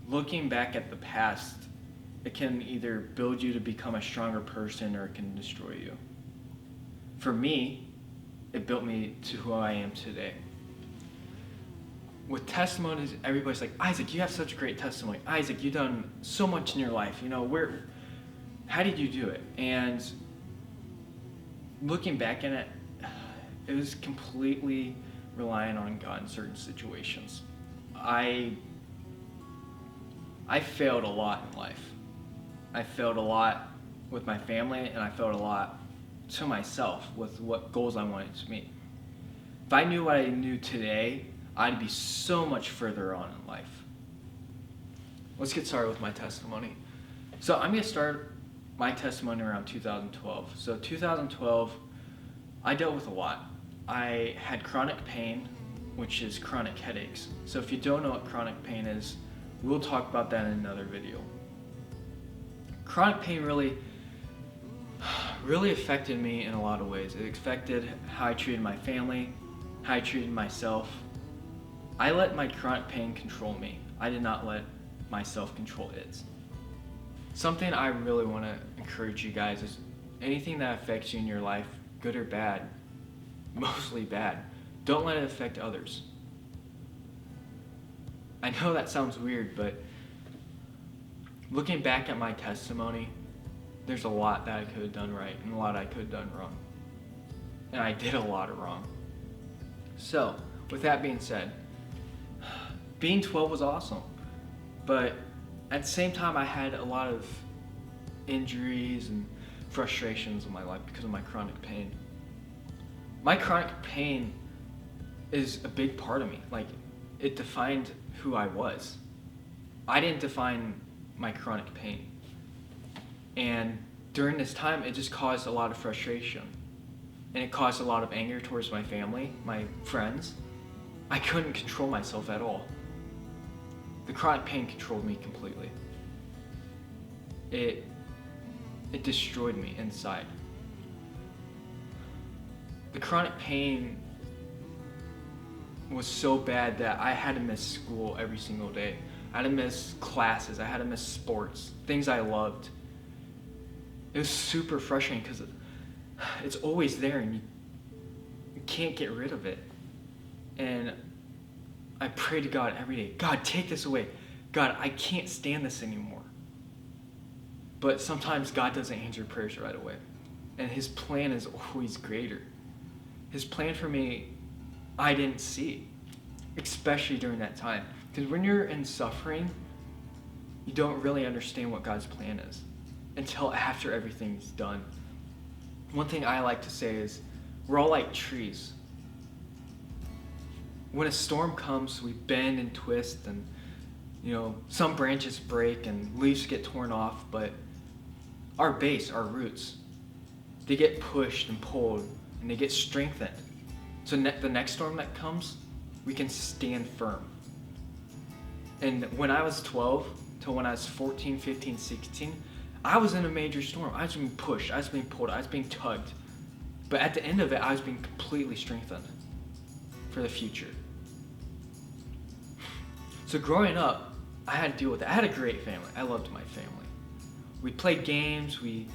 looking back at the past, it can either build you to become a stronger person or it can destroy you. For me, it built me to who I am today. With testimonies, everybody's like, Isaac, you have such a great testimony. Isaac, you've done so much in your life. How did you do it? And looking back at it, it was completely relying on God in certain situations. I failed a lot in life. I failed a lot with my family, and I failed a lot to myself with what goals I wanted to meet. If I knew what I knew today, I'd be so much further on in life. Let's get started with my testimony. So I'm going to start my testimony around 2012. So 2012, I dealt with a lot. I had chronic pain, which is chronic headaches. So if you don't know what chronic pain is, we'll talk about that in another video. Chronic pain really affected me in a lot of ways. It affected how I treated my family, how I treated myself. I let my chronic pain control me. I did not let myself control it. Something I really want to encourage you guys is anything that affects you in your life, good or bad, mostly bad, don't let it affect others. I know that sounds weird, but looking back at my testimony, there's a lot that I could have done right and a lot I could have done wrong. And I did a lot of wrong. So, with that being said, being 12 was awesome. But at the same time, I had a lot of injuries and frustrations in my life because of my chronic pain. My chronic pain is a big part of me. Like, it defined who I was. I didn't define my chronic pain. And during this time, it just caused a lot of frustration. And it caused a lot of anger towards my family, my friends. I couldn't control myself at all. The chronic pain controlled me completely. It destroyed me inside. The chronic pain was so bad that I had to miss school every single day. I had to miss classes. I had to miss sports, things I loved. It was super frustrating because it's always there and you can't get rid of it. And I pray to God every day, God, take this away. God, I can't stand this anymore. But sometimes God doesn't answer prayers right away. And his plan is always greater. His plan for me, I didn't see, especially during that time. Because when you're in suffering, you don't really understand what God's plan is until after everything's done. One thing I like to say is, we're all like trees. When a storm comes, we bend and twist and, some branches break and leaves get torn off, but our base, our roots, they get pushed and pulled and they get strengthened. So the next storm that comes, we can stand firm. And when I was 12 to when I was 14, 15, 16, I was in a major storm. I was being pushed, I was being pulled, I was being tugged. But at the end of it, I was being completely strengthened for the future. So growing up, I had to deal with it. I had a great family. I loved my family. We played games, we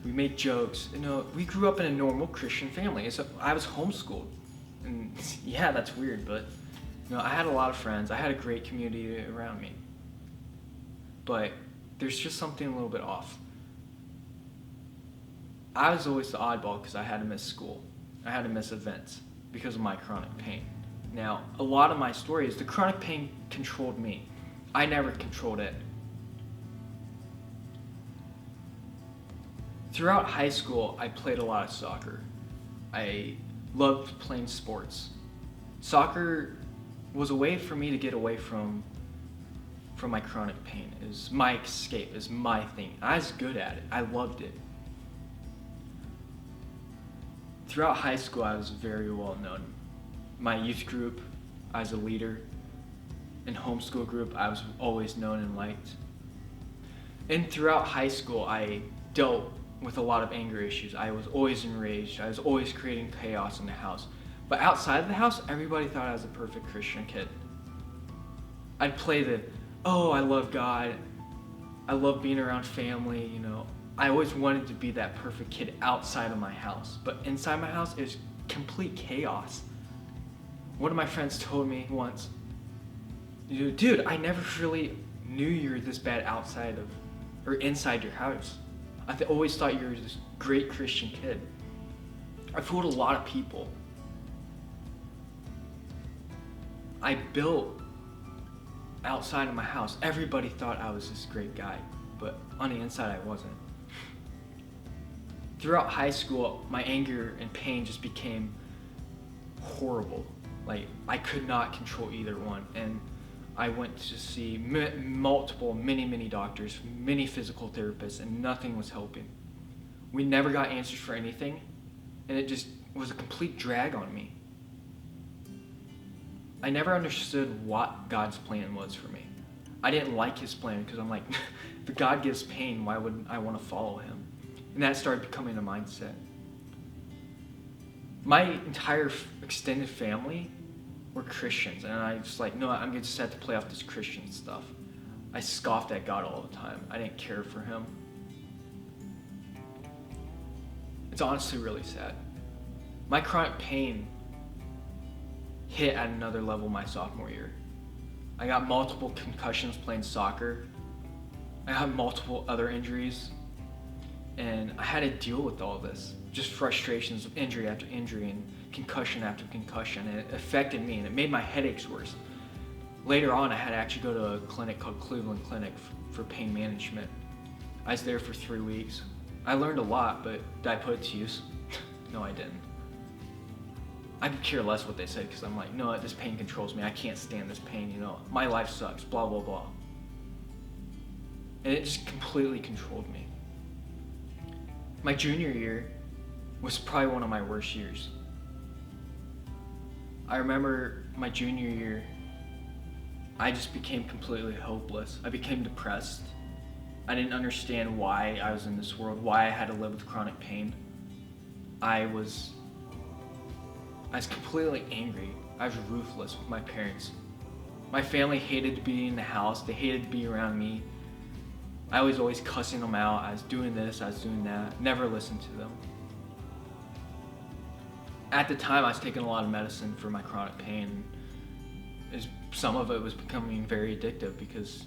made jokes. We grew up in a normal Christian family. So I was homeschooled. And yeah, that's weird, but I had a lot of friends. I had a great community around me. But there's just something a little bit off. I was always the oddball because I had to miss school. I had to miss events because of my chronic pain. Now, a lot of my story is the chronic pain controlled me. I never controlled it. Throughout high school, I played a lot of soccer. I loved playing sports. Soccer was a way for me to get away from my chronic pain. It was my escape, it was my thing. I was good at it. I loved it. Throughout high school, I was very well known. My youth group, I was a leader. In homeschool group, I was always known and liked. And throughout high school, I dealt with a lot of anger issues. I was always enraged. I was always creating chaos in the house. But outside of the house, everybody thought I was a perfect Christian kid. I'd play the oh, I love God. I love being around family, you know. I always wanted to be that perfect kid outside of my house, but inside my house is complete chaos. One of my friends told me once, dude, I never really knew you were this bad outside of, or inside your house. Always thought you were this great Christian kid. I fooled a lot of people. I built outside of my house. Everybody thought I was this great guy, but on the inside I wasn't. Throughout high school, my anger and pain just became horrible. Like, I could not control either one, and I went to see many doctors, many physical therapists, and nothing was helping. We never got answers for anything, and it just was a complete drag on me. I never understood what God's plan was for me. I didn't like his plan because I'm like, if God gives pain, why would I want to follow him? And that started becoming a mindset. My entire extended family were Christians, and I was like, no, I'm just have to play off this Christian stuff. I scoffed at God all the time. I didn't care for him. It's honestly really sad. My chronic pain hit at another level my sophomore year. I got multiple concussions playing soccer. I had multiple other injuries, and I had to deal with all this. Just frustrations of injury after injury and concussion after concussion, and it affected me, and it made my headaches worse. Later on, I had to actually go to a clinic called Cleveland Clinic for pain management. I was there for 3 weeks. I learned a lot, but did I put it to use? No, I didn't. I could care less what they said because I'm like, no, this pain controls me. I can't stand this pain, you know. My life sucks, blah, blah, blah. And it just completely controlled me. My junior year was probably one of my worst years. I remember my junior year, I just became completely hopeless. I became depressed. I didn't understand why I was in this world, why I had to live with chronic pain. I was completely angry. I was ruthless with my parents. My family hated to be in the house. They hated to be around me. I was always cussing them out. I was doing this, I was doing that. Never listened to them. At the time, I was taking a lot of medicine for my chronic pain. Some of it was becoming very addictive because,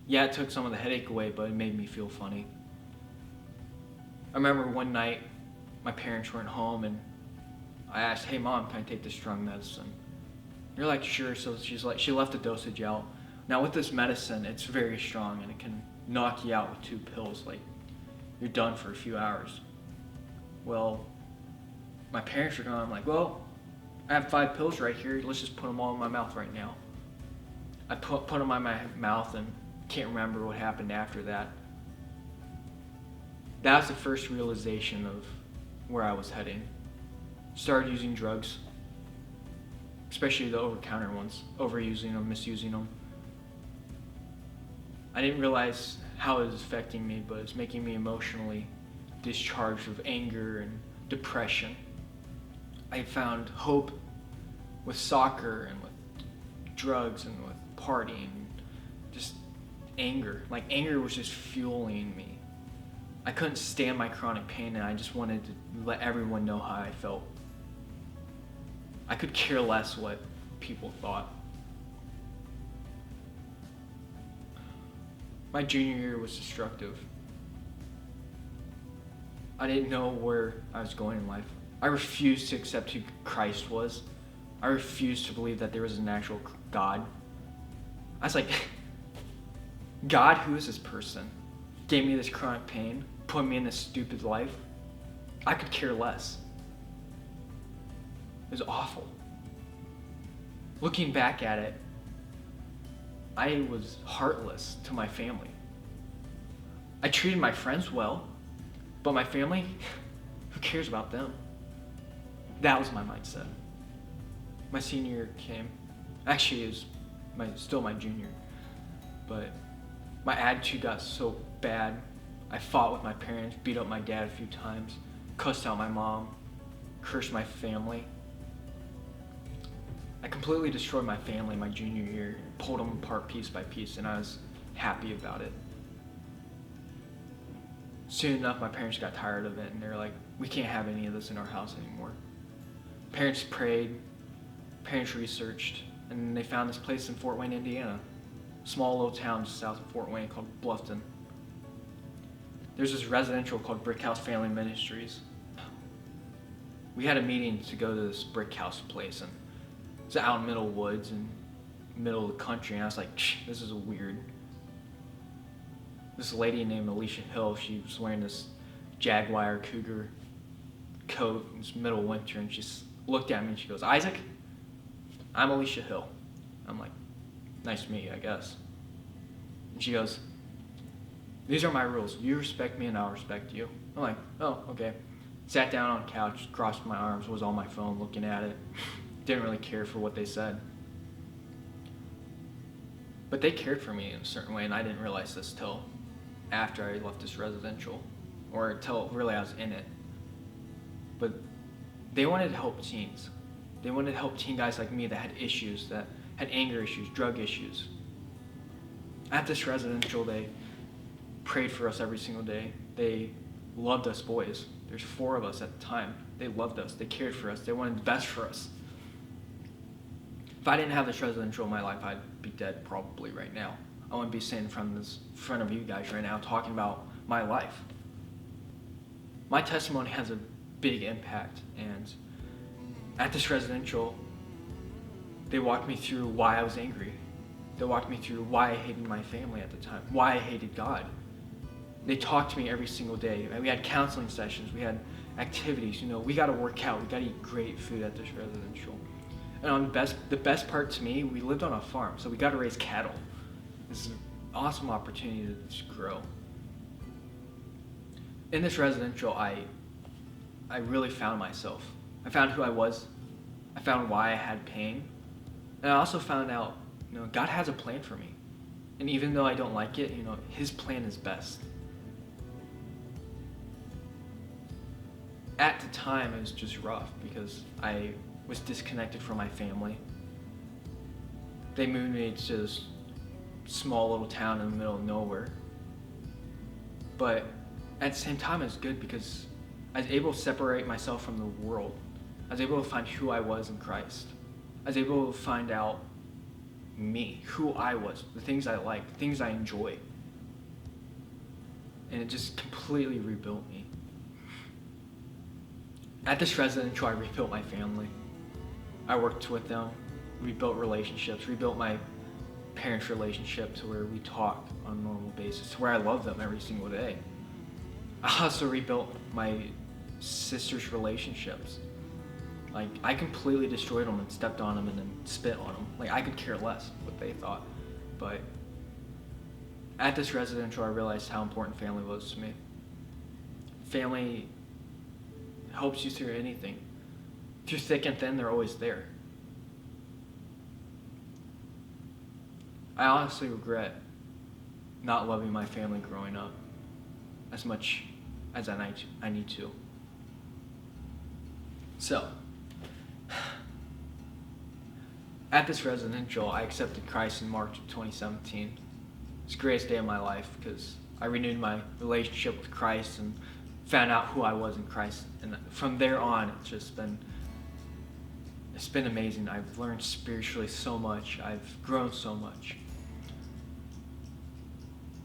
yeah, it took some of the headache away, but it made me feel funny. I remember one night, my parents weren't home, and I asked, hey mom, can I take this strong medicine? You're like, sure. So she left the dosage out. Now with this medicine, it's very strong and it can knock you out with 2 pills. Like, you're done for a few hours. Well, my parents are gone. I'm like, well, I have 5 pills right here. Let's just put them all in my mouth right now. I put them in my mouth and can't remember what happened after that. That was the first realization of where I was heading. Started using drugs, especially the over-the-counter ones, overusing them, misusing them. I didn't realize how it was affecting me, but it's making me emotionally discharged with anger and depression. I found hope with soccer and with drugs and with partying, just anger. Like, anger was just fueling me. I couldn't stand my chronic pain, and I just wanted to let everyone know how I felt. I could care less what people thought. My junior year was destructive. I didn't know where I was going in life. I refused to accept who Christ was. I refused to believe that there was an actual God. I was like, God, who is this person? Gave me this chronic pain, put me in this stupid life. I could care less. It was awful. Looking back at it, I was heartless to my family. I treated my friends well, but my family, who cares about them? That was my mindset. My senior year came. Actually, it was still my junior. But my attitude got so bad. I fought with my parents, beat up my dad a few times, cussed out my mom, cursed my family. I completely destroyed my family my junior year. pulled them apart piece by piece, and I was happy about it. Soon enough, my parents got tired of it, and they were like, we can't have any of this in our house anymore. Parents prayed, parents researched, and they found this place in Fort Wayne, Indiana. Small little town just south of Fort Wayne called Bluffton. There's this residential called Brick House Family Ministries. We had a meeting to go to this brick house place, and it's out in the middle of the woods and middle of the country, and I was like, this is weird. This lady named Alicia Hill, she was wearing this Jaguar Cougar coat. It was middle of winter, and she looked at me and she goes, Isaac, I'm Alicia Hill. I'm like, nice to meet you, I guess. And she goes, these are my rules. You respect me and I'll respect you. I'm like, oh, okay. Sat down on the couch, crossed my arms, was on my phone looking at it. Didn't really care for what they said. But they cared for me in a certain way, and I didn't realize this till after I left this residential, or till really I was in it. But they wanted to help teens. They wanted to help teen guys like me that had issues, that had anger issues, drug issues. At this residential, they prayed for us every single day. They loved us boys. There's 4 of us at the time. They loved us. They cared for us. They wanted the best for us. If I didn't have this residential in my life, I'd be dead probably right now. I wouldn't be sitting in front of you guys right now talking about my life. My testimony has a big impact, and at this residential, they walked me through why I was angry. They walked me through why I hated my family at the time, why I hated God. They talked to me every single day. We had counseling sessions, we had activities, we got to work out, we got to eat great food at this residential. And the best part to me, we lived on a farm, so we got to raise cattle. This is an awesome opportunity to just grow. In this residential, I really found myself. I found who I was. I found why I had pain. And I also found out, God has a plan for me. And even though I don't like it, His plan is best. At the time, it was just rough because I was disconnected from my family. They moved me to this small little town in the middle of nowhere. But at the same time, it was good because I was able to separate myself from the world. I was able to find who I was in Christ. I was able to find out me, who I was, the things I like, the things I enjoy. And it just completely rebuilt me. At this residential, I rebuilt my family. I worked with them, rebuilt relationships, rebuilt my parents' relationship to where we talk on a normal basis, to where I love them every single day. I also rebuilt my sister's relationships. Like, I completely destroyed them and stepped on them and then spit on them. Like, I could care less what they thought. But at this residential, I realized how important family was to me. Family helps you through anything. Through thick and thin, they're always there. I honestly regret not loving my family growing up as much as I need to. So, at this residential, I accepted Christ in March of 2017. It's the greatest day of my life because I renewed my relationship with Christ and found out who I was in Christ. And from there on, it's been amazing. I've learned spiritually so much. I've grown so much.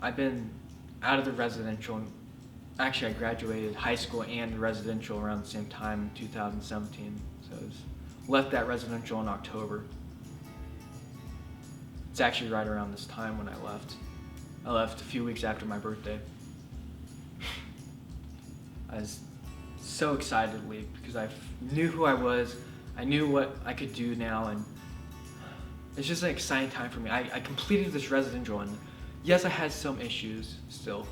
I've been out of the residential, and actually I graduated high school and residential around the same time in 2017. So I left that residential in October. It's actually right around this time when I left. I left a few weeks after my birthday. I was so excited to leave because I knew who I was. I knew what I could do now, and it's just an exciting time for me. I completed this residential, and yes, I had some issues still,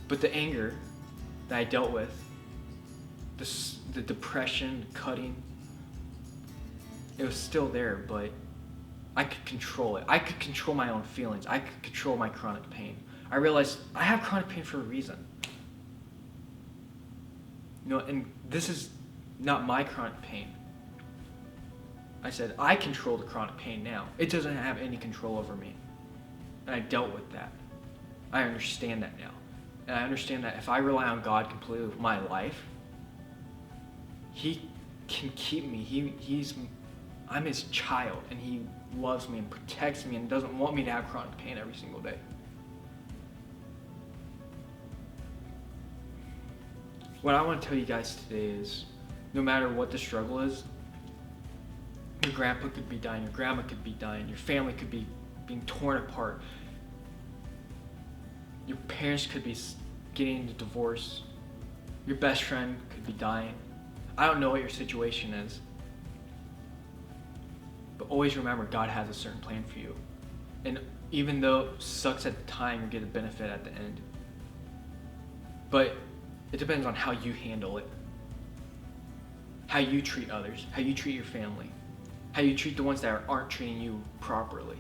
but the anger that I dealt with, the depression, the cutting, it was still there, but I could control it. I could control my own feelings. I could control my chronic pain. I realized I have chronic pain for a reason. And this is not my chronic pain. I said, I control the chronic pain now. It doesn't have any control over me. And I dealt with that. I understand that now. And I understand that if I rely on God completely with my life, He can keep me. I'm His child, and He loves me and protects me and doesn't want me to have chronic pain every single day. What I want to tell you guys today is, no matter what the struggle is, your grandpa could be dying, your grandma could be dying, your family could be being torn apart, your parents could be getting into divorce, your best friend could be dying. I don't know what your situation is, but always remember God has a certain plan for you. And even though it sucks at the time, you get a benefit at the end. But it depends on how you handle it, how you treat others, how you treat your family, how you treat the ones that aren't treating you properly.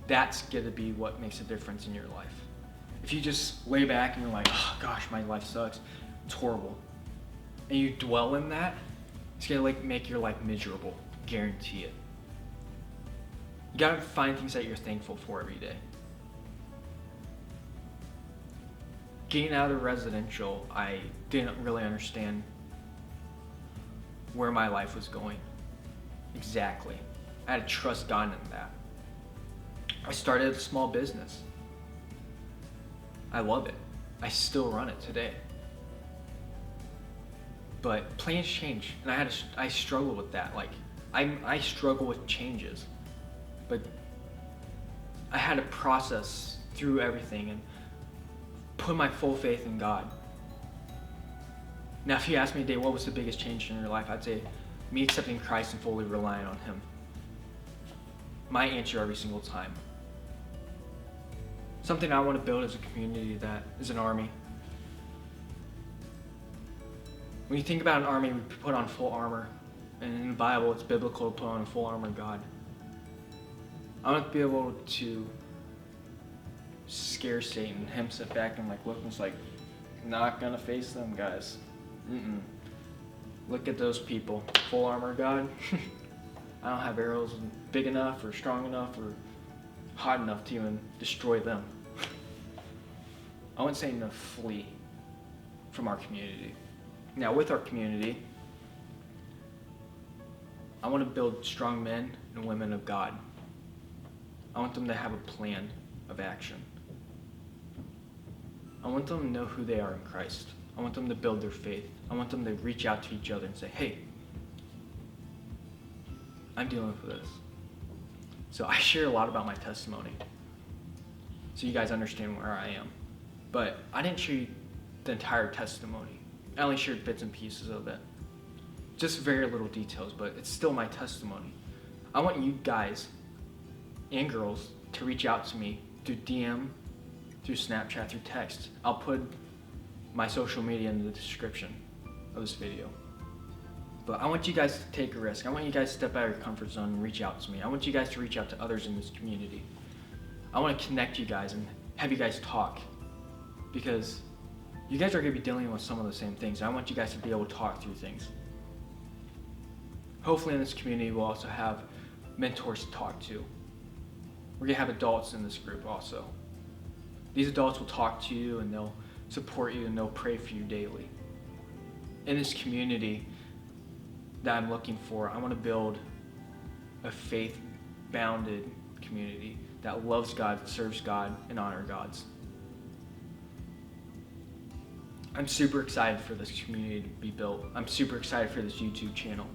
That's going to be what makes a difference in your life. If you just lay back and you're like, oh gosh, my life sucks, it's horrible, and you dwell in that, it's going to make your life miserable. Guarantee it. You got to find things that you're thankful for every day. Getting out of residential, I didn't really understand where my life was going exactly. I had to trust God in that. I started a small business. I love it. I still run it today. But plans change, and I struggle with that. Like, I struggle with changes, but I had to process through everything and put my full faith in God. Now, if you ask me today, what was the biggest change in your life? I'd say me accepting Christ and fully relying on Him. My answer every single time. Something I want to build is a community that is an army. When you think about an army, we put on full armor. And in the Bible, it's biblical to put on a full armor of God. I want to be able to scare Satan, him sit back and look and it's like, not gonna face them, guys. Look at those people, full armor of God. I don't have arrows big enough or strong enough or hot enough to even destroy them. I want Satan to flee from our community. Now, with our community, I want to build strong men and women of God. I want them to have a plan of action. I want them to know who they are in Christ. I want them to build their faith. I want them to reach out to each other and say, hey, I'm dealing with this. So I share a lot about my testimony, so you guys understand where I am. But I didn't share the entire testimony. I only shared bits and pieces of it. Just very little details, but it's still my testimony. I want you guys and girls to reach out to me through DM, through Snapchat, through text. I'll put my social media in the description of this video. But I want you guys to take a risk. I want you guys to step out of your comfort zone and reach out to me. I want you guys to reach out to others in this community. I want to connect you guys and have you guys talk, because you guys are going to be dealing with some of the same things. I want you guys to be able to talk through things. Hopefully in this community we'll also have mentors to talk to. We're going to have adults in this group also. These adults will talk to you and they'll support you and they'll pray for you daily. In this community that I'm looking for, I want to build a faith-bounded community that loves God, serves God, and honors God. I'm super excited for this community to be built. I'm super excited for this YouTube channel.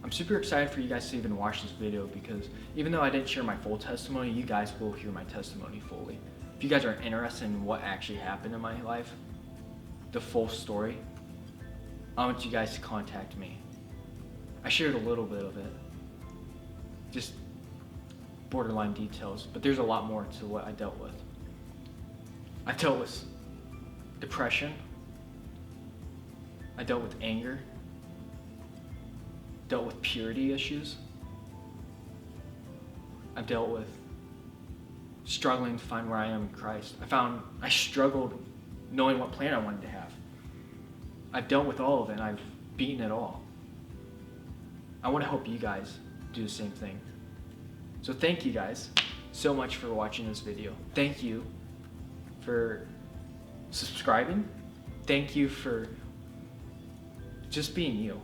I'm super excited for you guys to even watch this video, because even though I didn't share my full testimony, you guys will hear my testimony fully. If you guys are interested in what actually happened in my life, the full story, I want you guys to contact me. I shared a little bit of it, just borderline details, but there's a lot more to what I dealt with. I dealt with depression. I dealt with anger. Dealt with purity issues. I've dealt with struggling to find where I am in Christ. I struggled knowing what plan I wanted to have. I've dealt with all of it and I've beaten it all. I want to help you guys do the same thing. So thank you guys so much for watching this video. Thank you for subscribing. Thank you for just being you.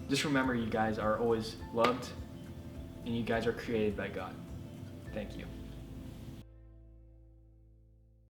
Just remember, you guys are always loved and you guys are created by God. Thank you.